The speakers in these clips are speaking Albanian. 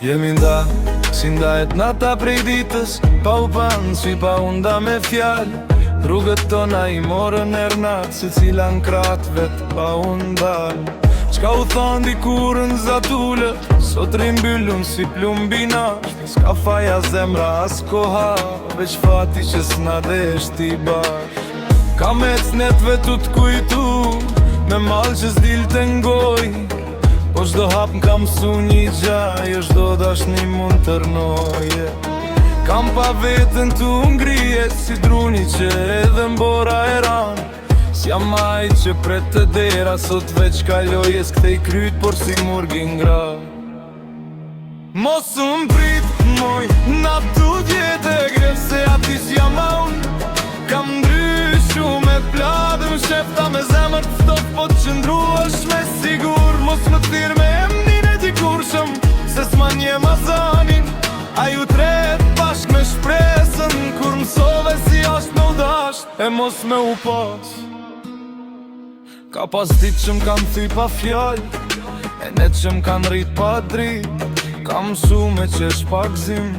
Jemi nda, si ndajet nata prej ditës, pa u panë, si pa unda me fjallë. Rrugët tona i morën ernat, se cila në kratë vetë pa undalë. Qka u thonë dikurën zatullët, sot rimbyllun si plumbinash. Ska faja zemra as koha, veç fati që s'na deshti bash. Ka me cnetve tu t'kujtu, me malë që s'dil të ngoj. Po shdo hap m'ka mësu një gjaj, o shdo dashni mund tërnoje. Kam pa vetën tu ngrije, si druni që edhe mbora e ran. S'jam maj që pret të dera, sot veç kaloje s'kthej kryt, por si murgi ngra. Mos m'prit, moj, na tu djetë e gref, se ati s'jam aun. Kam ndryshu me pladën, shefta me zemër të stop, po të qëndru është me sigur. Mos më thirë me emnin e dikurshëm, se s'ma nje mazanin. A ju tret bashk me shpresën, kur mësove si ashtë me udasht, e mos me u pas. Ka pas dit që m'kan thy pa fjall, e net që m'kan rrit pa drit. Ka mësu me qesh pak zim,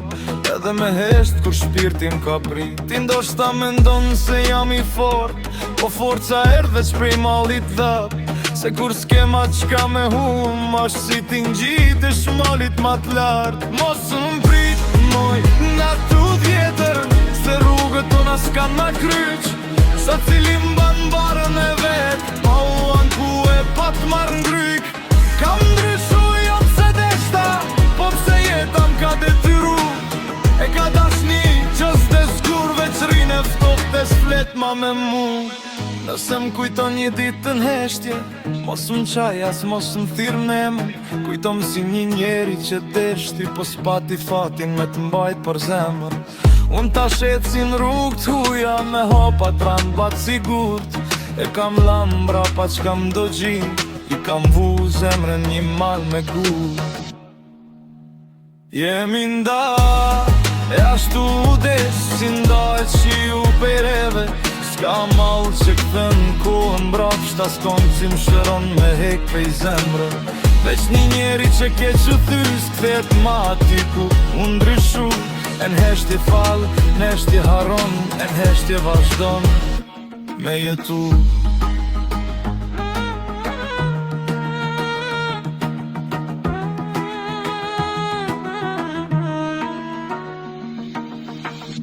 edhe me hesht kur shpirtin ka prit. Ti ndoshta me ndonë se jam i fort, po forca erdhe që prej malit dhap. Se kur s'kema qka me hum, ashtë si ti ngjit e shmalit ma t'lart. Mos m'prit, moj, na tu vjetër, se rrugët tona s'kan ma kryq. Sa cili mban barën e vet, pa u anku e pa t'mar ngryk. Kam ndryshu jo pse deshta, po pse jeta m'ka detyru. E ka dashni që s'de zgur, veç rine ftoft e s'flet ma me mu. Nëse m'kujton një ditë të nheshtje, mos m'qaj as mos m'thirë me emën. Kujton si një njeri që deshti, po s'pati fatin me t'mbajt për zemër. Unë ta shetë si në rrugë t'huja, me hopa t'ran batë sigurt. E kam lambra pa që kam do gjin, i kam vu zemrën një mal me gur. Jemi nda, e ashtu desh, si ndajt që ju pejreve. S'ka malë që këtën kohën brafsht, as konë që më shëron me hek pej zemrë. Veç një njeri që ke që thys, këthet ma ati ku unë ndryshu. E n'heshtje falë, n'heshtje haron, e n'heshtje vazhdon me jetu.